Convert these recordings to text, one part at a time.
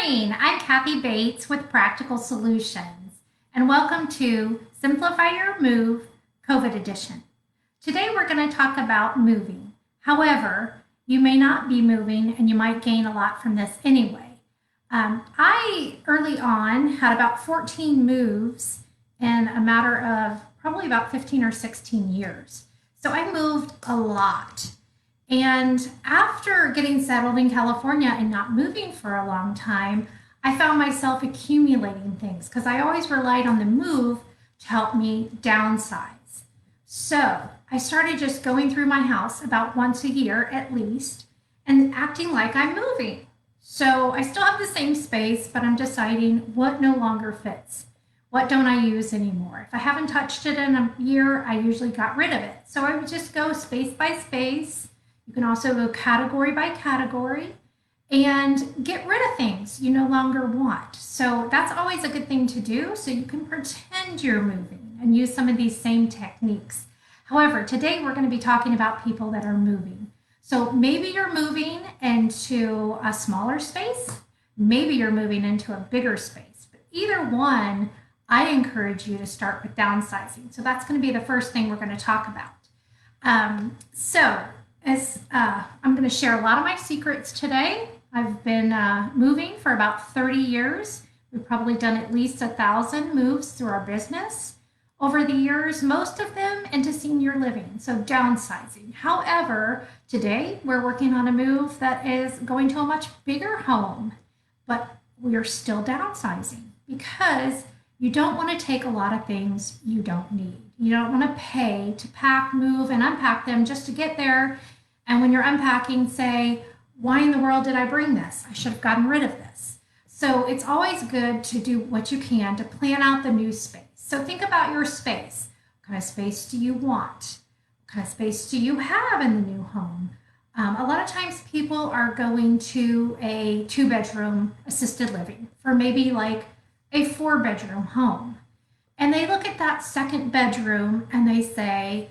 morning. I'm Cathy Bates with Practical Solutions, and welcome to Simplify Your Move COVID Edition. Today we're going to talk about moving. However, you may not be moving and you might gain a lot from this anyway. I early on had about 14 moves in a matter of probably about 15 or 16 years. So I moved a lot. And after getting settled in California and not moving for a long time, I found myself accumulating things because I always relied on the move to help me downsize. So I started just going through my house about once a year at least and acting like I'm moving. So I still have the same space, but I'm deciding what no longer fits. What don't I use anymore? If I haven't touched it in a year, I usually got rid of it. So I would just go space by space. You can also go category by category and get rid of things you no longer want. So that's always a good thing to do, so you can pretend you're moving and use some of these same techniques. However, today we're going to be talking about people that are moving. So maybe you're moving into a smaller space, maybe you're moving into a bigger space, but either one, I encourage you to start with downsizing. So that's going to be the first thing we're going to talk about. I'm going to share a lot of my secrets today. I've been moving for about 30 years. We've probably done at least 1,000 moves through our business over the years, most of them into senior living, so downsizing. However, today we're working on a move that is going to a much bigger home, but we're still downsizing because you don't want to take a lot of things you don't need. You don't want to pay to pack, move, and unpack them just to get there. And when you're unpacking, say, why in the world did I bring this? I should have gotten rid of this. So it's always good to do what you can to plan out the new space. So think about your space. What kind of space do you want? What kind of space do you have in the new home? A lot of times people are going to a 2-bedroom assisted living for maybe like a 4-bedroom home. And they look at that second bedroom and they say,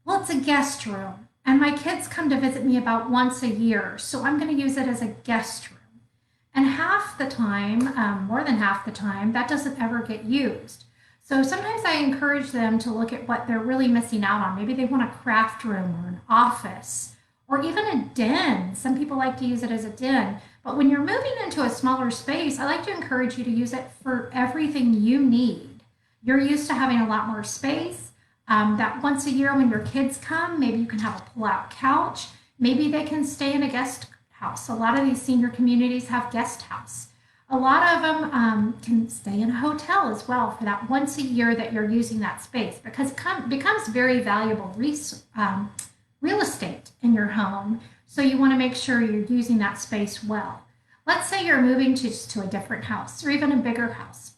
well, it's a guest room. And my kids come to visit me about once a year, so I'm going to use it as a guest room. And half the time, more than half the time, that doesn't ever get used. So sometimes I encourage them to look at what they're really missing out on. Maybe they want a craft room or an office or even a den. Some people like to use it as a den. But when you're moving into a smaller space, I like to encourage you to use it for everything you need. You're used to having a lot more space. That once a year when your kids come, maybe you can have a pull-out couch. Maybe they can stay in a guest house. A lot of these senior communities have guest house. A lot of them can stay in a hotel as well for that once a year that you're using that space, because it becomes very valuable real estate in your home. So you want to make sure you're using that space well. Let's say you're moving to a different house or even a bigger house.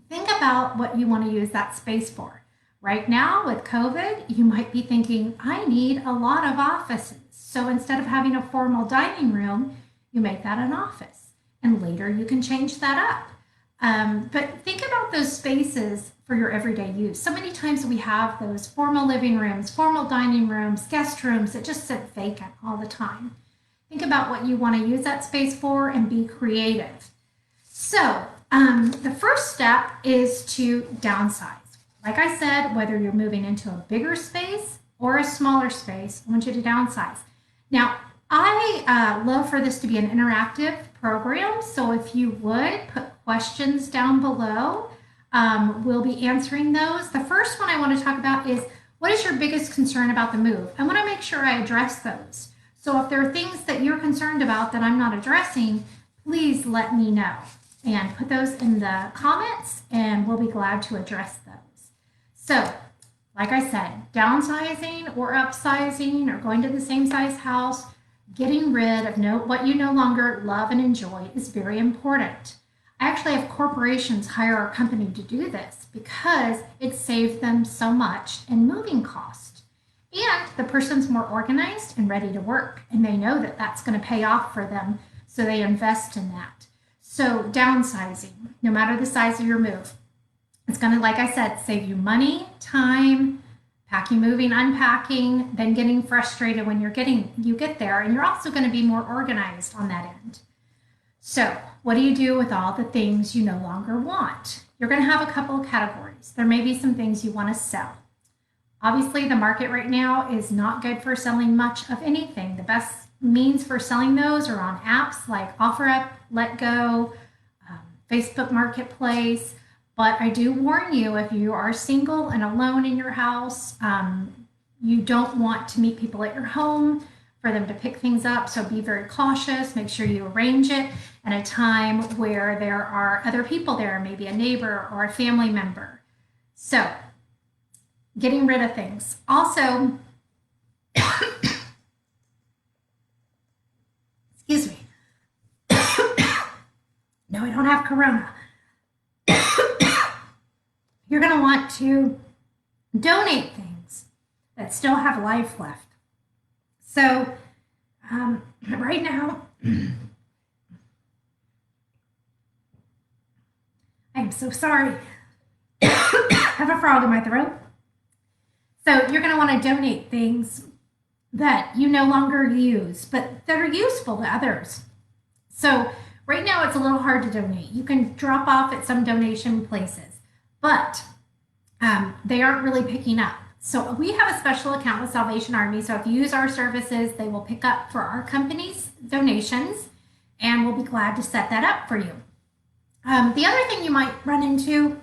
Think about what you want to use that space for. Right now with COVID, you might be thinking, I need a lot of offices. So instead of having a formal dining room, you make that an office. And later you can change that up. But think about those spaces for your everyday use. So many times we have those formal living rooms, formal dining rooms, guest rooms that just sit vacant all the time. Think about what you want to use that space for and be creative. So the first step is to downsize. Like I said, whether you're moving into a bigger space or a smaller space, I want you to downsize. Now, I love for this to be an interactive program, so if you would put questions down below, we'll be answering those. The first one I want to talk about is, what is your biggest concern about the move? I want to make sure I address those. So if there are things that you're concerned about that I'm not addressing, please let me know and put those in the comments and we'll be glad to address those. So, like I said, downsizing or upsizing or going to the same size house, getting rid of what you no longer love and enjoy is very important. I actually have corporations hire our company to do this because it saves them so much in moving cost. And the person's more organized and ready to work, and they know that that's going to pay off for them, so they invest in that. So downsizing, no matter the size of your move, it's going to, like I said, save you money, time, packing, moving, unpacking, then getting frustrated when you get there. And you're also going to be more organized on that end. So, what do you do with all the things you no longer want? You're going to have a couple of categories. There may be some things you want to sell. Obviously, the market right now is not good for selling much of anything. The best means for selling those are on apps like OfferUp, LetGo, Facebook Marketplace. But I do warn you, if you are single and alone in your house, you don't want to meet people at your home for them to pick things up. So be very cautious. Make sure you arrange it at a time where there are other people there, maybe a neighbor or a family member. So getting rid of things. Also, excuse me. No, I don't have corona. You're going to want to donate things that still have life left. So right now, I'm so sorry. I have a frog in my throat. So you're going to want to donate things that you no longer use, but that are useful to others. So right now it's a little hard to donate. You can drop off at some donation places, but they aren't really picking up. So we have a special account with Salvation Army. So if you use our services, they will pick up for our company's donations, and we'll be glad to set that up for you. The other thing you might run into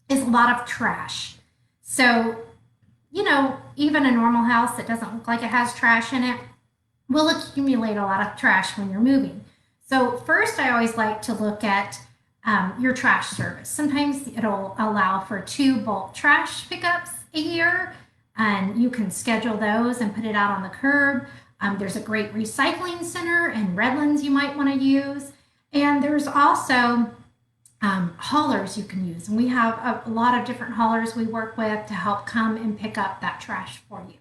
is a lot of trash. So, you know, even a normal house that doesn't look like it has trash in it will accumulate a lot of trash when you're moving. So first, I always like to look at your trash service. Sometimes it'll allow for 2 bulk trash pickups a year, and you can schedule those and put it out on the curb. There's a great recycling center in Redlands you might want to use. And there's also haulers you can use. And we have a lot of different haulers we work with to help come and pick up that trash for you.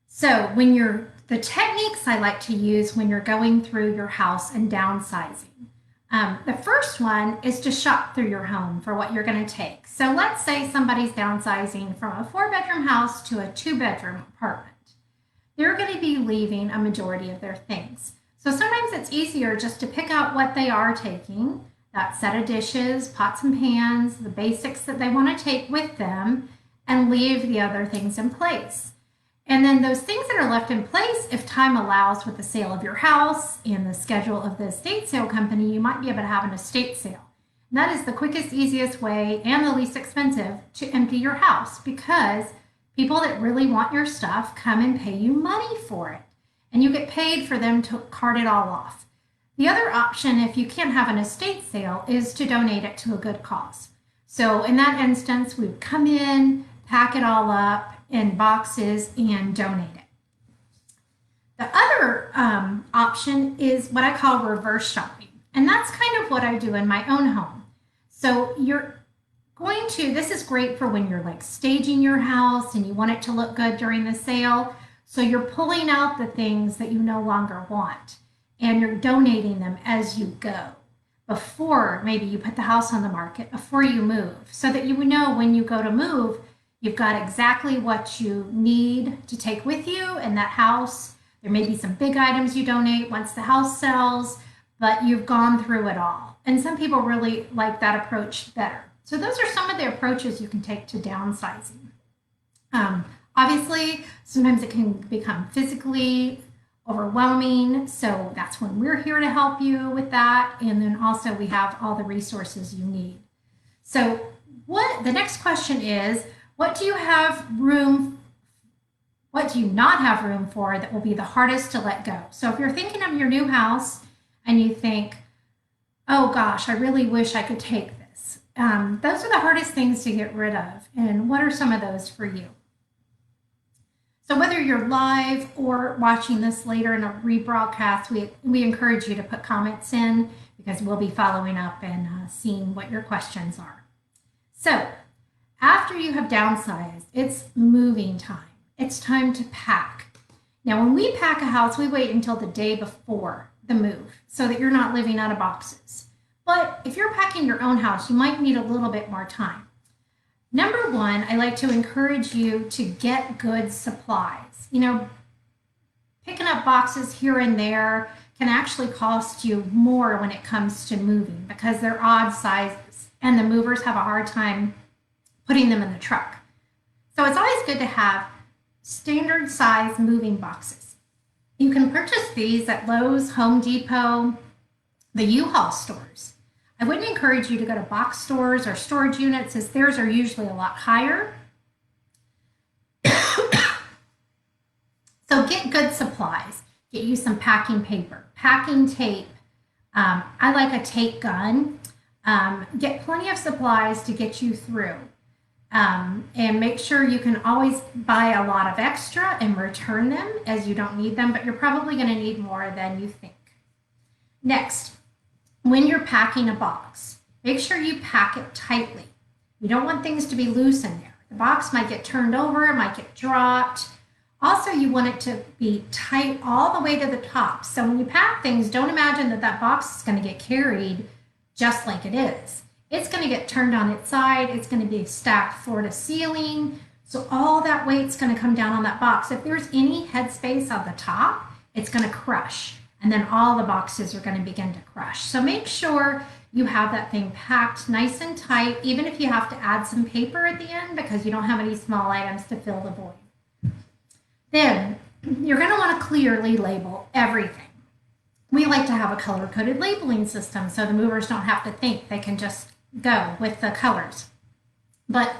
So the techniques I like to use when you're going through your house and downsizing. The first one is to shop through your home for what you're going to take. So let's say somebody's downsizing from a 4-bedroom house to a 2-bedroom apartment. They're going to be leaving a majority of their things. So sometimes it's easier just to pick out what they are taking, that set of dishes, pots and pans, the basics that they want to take with them, and leave the other things in place. And then those things that are left in place, if time allows with the sale of your house and the schedule of the estate sale company, you might be able to have an estate sale. And that is the quickest, easiest way and the least expensive to empty your house, because people that really want your stuff come and pay you money for it. And you get paid for them to cart it all off. The other option, if you can't have an estate sale, is to donate it to a good cause. So in that instance, we would come in, pack it all up in boxes, and donate it. The other option is what I call reverse shopping. And that's kind of what I do in my own home. So this is great for when you're like staging your house and you want it to look good during the sale. So you're pulling out the things that you no longer want and you're donating them as you go, before maybe you put the house on the market, before you move, so that you know when you go to move, you've got exactly what you need to take with you in that house. There may be some big items you donate once the house sells, but you've gone through it all. And some people really like that approach better. So those are some of the approaches you can take to downsizing. Obviously, sometimes it can become physically overwhelming. So that's when we're here to help you with that. And then also we have all the resources you need. So the next question is, what do you not have room for that will be the hardest to let go? So if you're thinking of your new house and you think, oh gosh, I really wish I could take this. Those are the hardest things to get rid of. And what are some of those for you? So whether you're live or watching this later in a rebroadcast, we encourage you to put comments in, because we'll be following up and seeing what your questions are. So after you have downsized, it's moving time. It's time to pack. Now, when we pack a house, we wait until the day before the move so that you're not living out of boxes. But if you're packing your own house, you might need a little bit more time. Number one, I like to encourage you to get good supplies. You know, picking up boxes here and there can actually cost you more when it comes to moving because they're odd sizes and the movers have a hard time putting them in the truck. So it's always good to have standard size moving boxes. You can purchase these at Lowe's, Home Depot, the U-Haul stores. I wouldn't encourage you to go to box stores or storage units as theirs are usually a lot higher. So get good supplies. Get you some packing paper, packing tape. I like a tape gun. Get plenty of supplies to get you through. And make sure you can always buy a lot of extra and return them as you don't need them, but you're probably going to need more than you think. Next, when you're packing a box, make sure you pack it tightly. You don't want things to be loose in there. The box might get turned over, it might get dropped. Also, you want it to be tight all the way to the top. So when you pack things, don't imagine that that box is going to get carried just like it is. It's going to get turned on its side. It's going to be stacked floor to ceiling. So all that weight's going to come down on that box. If there's any headspace on the top, it's going to crush. And then all the boxes are going to begin to crush. So make sure you have that thing packed nice and tight, even if you have to add some paper at the end because you don't have any small items to fill the void. Then you're going to want to clearly label everything. We like to have a color-coded labeling system so the movers don't have to think. They can just go with the colors. But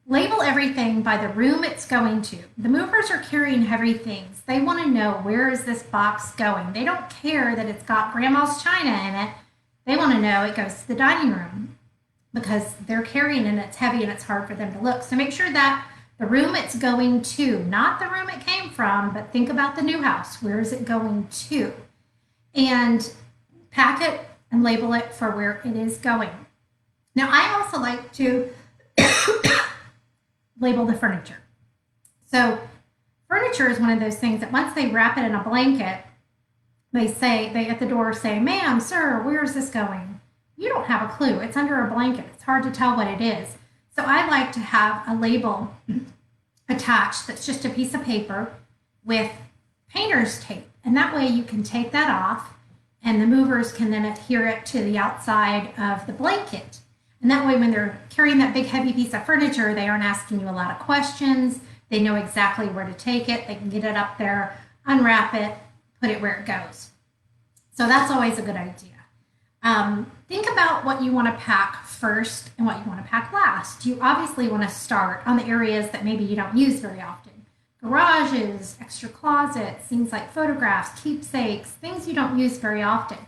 label everything by the room it's going to. The movers are carrying heavy things. They want to know, where is this box going? They don't care that it's got grandma's china in it. They want to know it goes to the dining room because they're carrying it and it's heavy and it's hard for them to look. So make sure that the room it's going to, not the room it came from, but think about the new house. Where is it going to? And pack it and label it for where it is going. Now, I also like to label the furniture. So furniture is one of those things that once they wrap it in a blanket, they at the door say, "Ma'am, sir, where is this going?" You don't have a clue. It's under a blanket. It's hard to tell what it is. So I like to have a label attached that's just a piece of paper with painter's tape. And that way you can take that off and the movers can then adhere it to the outside of the blanket. And that way when they're carrying that big heavy piece of furniture, they aren't asking you a lot of questions. They know exactly where to take it. They can get it up there, unwrap it, put it where it goes. So that's always a good idea. Think about what you want to pack first and what you want to pack last. You obviously want to start on the areas that maybe you don't use very often. Garages, extra closets, things like photographs, keepsakes, things you don't use very often.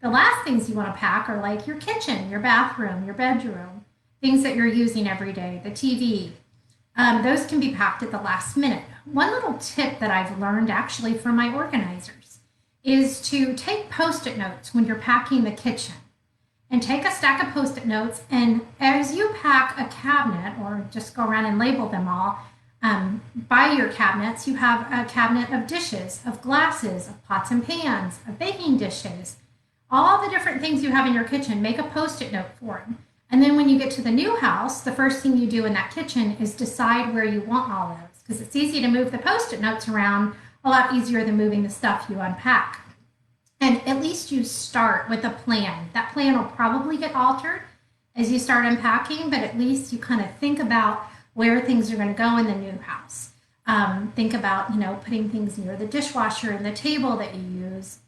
The last things you want to pack are like your kitchen, your bathroom, your bedroom, things that you're using every day, the TV. Those can be packed at the last minute. One little tip that I've learned actually from my organizers is to take Post-it notes when you're packing the kitchen. And take a stack of Post-it notes, and as you pack a cabinet, or just go around and label them all, by your cabinets, you have a cabinet of dishes, of glasses, of pots and pans, of baking dishes, all the different things you have in your kitchen. Make a Post-it note for them. And then when you get to the new house, the first thing you do in that kitchen is decide where you want all those, because it's easy to move the Post-it notes around, a lot easier than moving the stuff you unpack. And at least you start with a plan. That plan will probably get altered as you start unpacking, but at least you kind of think about where things are going to go in the new house. Think about, putting things near the dishwasher and the table that you use,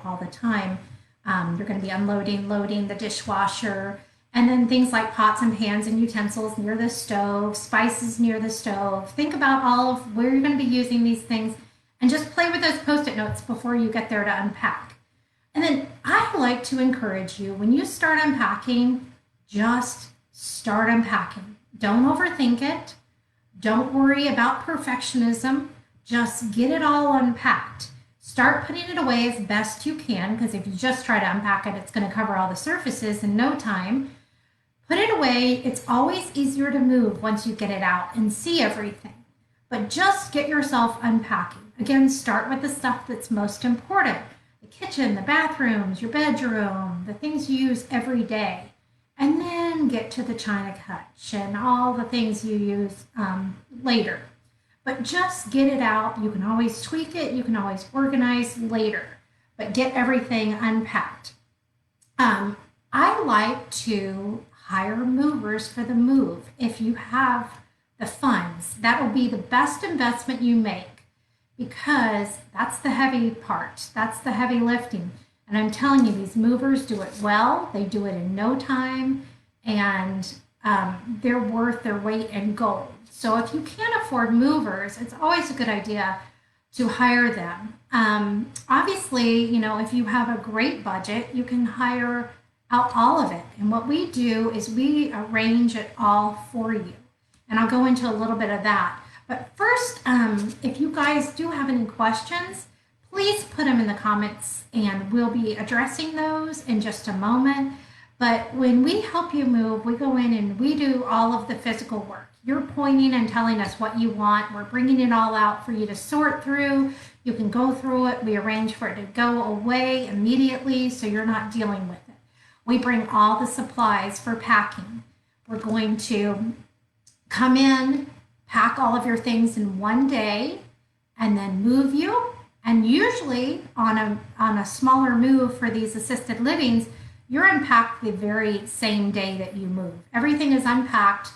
all the time. You're going to be unloading, loading the dishwasher, and then things like pots and pans and utensils near the stove, spices near the stove. Think about all of where you're going to be using these things and just play with those Post-it notes before you get there to unpack. And then I like to encourage you, when you start unpacking, just start unpacking. Don't overthink it. Don't worry about perfectionism. Just get it all unpacked. Start putting it away as best you can, because if you just try to unpack it, it's going to cover all the surfaces in no time. Put it away. It's always easier to move once you get it out and see everything. But just get yourself unpacking. Again, start with the stuff that's most important. The kitchen, the bathrooms, your bedroom, the things you use every day. And then get to the china hutch and all the things you use later. But just get it out. You can always tweak it. You can always organize later. but get everything unpacked. I like to hire movers for the move. If you have the funds, that will be the best investment you make, because that's the heavy part. That's the heavy lifting. And I'm telling you, these movers do it well. They do it in no time, and they're worth their weight in gold. So if you can't afford movers, it's always a good idea to hire them. Obviously, if you have a great budget, you can hire out all of it. And what we do is we arrange it all for you. And I'll go into a little bit of that. But first, if you guys do have any questions, please put them in the comments and we'll be addressing those in just a moment. But when we help you move, we go in and we do all of the physical work. You're pointing and telling us what you want. We're bringing it all out for you to sort through. You can go through it. We arrange for it to go away immediately so you're not dealing with it. We bring all the supplies for packing. We're going to come in, pack all of your things in one day, and then move you. And usually on a smaller move for these assisted livings, you're unpacked the very same day that you move. Everything is unpacked,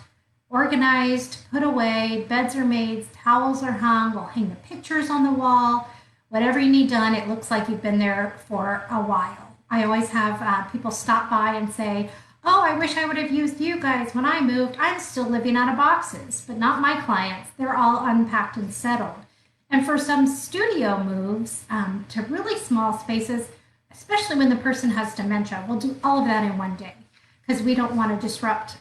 organized, put away, beds are made, towels are hung, we'll hang the pictures on the wall. Whatever you need done, it looks like you've been there for a while. I always have people stop by and say, oh, I wish I would have used you guys when I moved. I'm still living out of boxes, but not my clients. They're all unpacked and settled. And for some studio moves to really small spaces, especially when the person has dementia, we'll do all of that in one day because we don't want to disrupt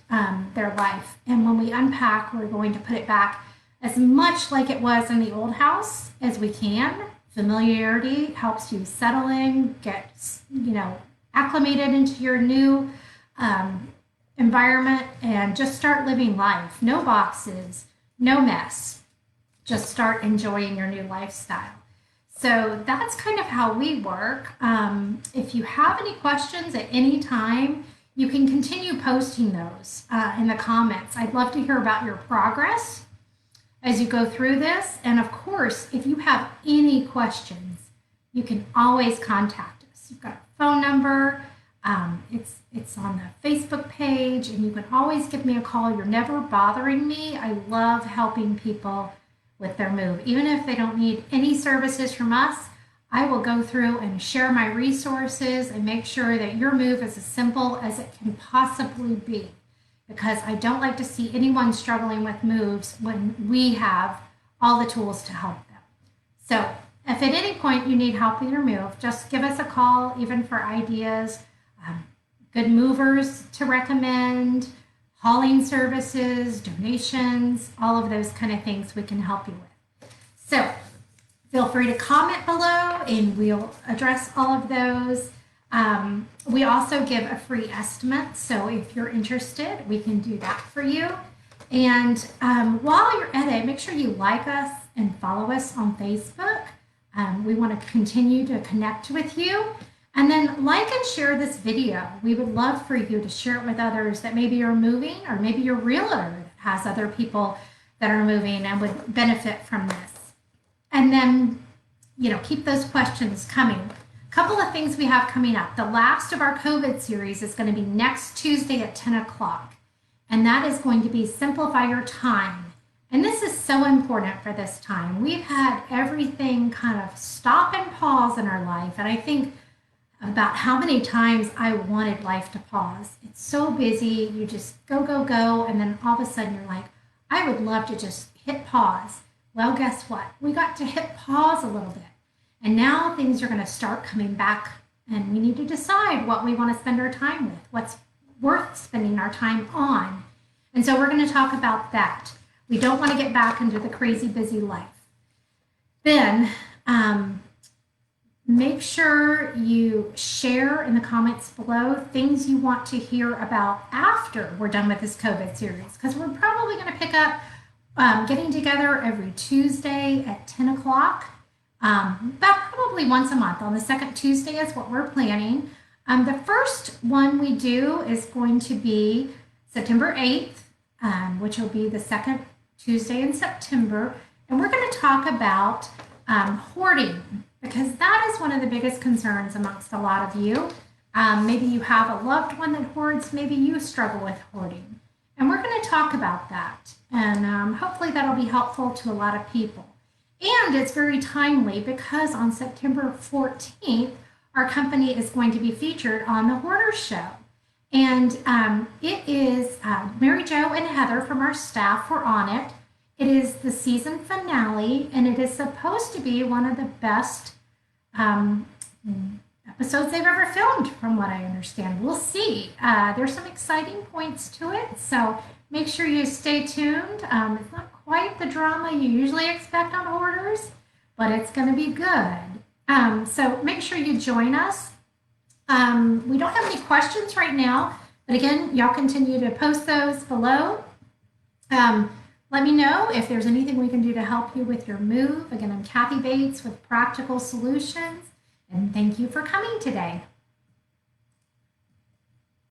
their life. And when we unpack, we're going to put it back as much like it was in the old house as we can. Familiarity helps you settle in, get acclimated into your new environment, and just start living life. No boxes, no mess. Just start enjoying your new lifestyle. So that's kind of how we work. If you have any questions at any time, you can continue posting those in the comments. I'd love to hear about your progress as you go through this. And of course, if you have any questions, you can always contact us. You've got a phone number. It's on the Facebook page, and you can always give me a call. You're never bothering me. I love helping people with their move. Even if they don't need any services from us, I will go through and share my resources and make sure that your move is as simple as it can possibly be, because I don't like to see anyone struggling with moves when we have all the tools to help them. So if at any point you need help with your move, just give us a call, even for ideas, good movers to recommend, hauling services, donations, all of those kind of things we can help you with. So feel free to comment below and we'll address all of those. We also give a free estimate, so if you're interested, we can do that for you. And while you're at it, make sure you like us and follow us on Facebook. We want to continue to connect with you. And then like and share this video. We would love for you to share it with others that maybe are moving, or maybe your realtor that has other people that are moving and would benefit from this. And then, keep those questions coming. A couple of things we have coming up. The last of our COVID series is going to be next Tuesday at 10 o'clock. And that is going to be Simplify Your Time. And this is so important for this time. We've had everything kind of stop and pause in our life. And I think about how many times I wanted life to pause. It's so busy. You just go, go, go. And then all of a sudden you're like, I would love to just hit pause. Well, guess what? We got to hit pause a little bit. And now things are going to start coming back, and we need to decide what we want to spend our time with, what's worth spending our time on. And so we're going to talk about that. We don't want to get back into the crazy busy life. Then make sure you share in the comments below things you want to hear about after we're done with this COVID series, because we're probably going to pick up getting together every Tuesday at 10 o'clock, about probably once a month. On the second Tuesday is what we're planning. The first one we do is going to be September 8th, which will be the second Tuesday in September. And we're going to talk about hoarding, because that is one of the biggest concerns amongst a lot of you. Maybe you have a loved one that hoards, maybe you struggle with hoarding. And we're going to talk about that. And hopefully that'll be helpful to a lot of people. And it's very timely because on September 14th, our company is going to be featured on the Hoarder Show. And it is Mary Jo and Heather from our staff were on it. It is the season finale, and it is supposed to be one of the best episodes they've ever filmed, from what I understand. We'll see. There's some exciting points to it, so make sure you stay tuned. It's not quite the drama you usually expect on Hoarders, but it's going to be good. So make sure you join us. We don't have any questions right now, but again, y'all continue to post those below. Let me know if there's anything we can do to help you with your move. Again, I'm Cathy Bates with Practical Solutions, and thank you for coming today.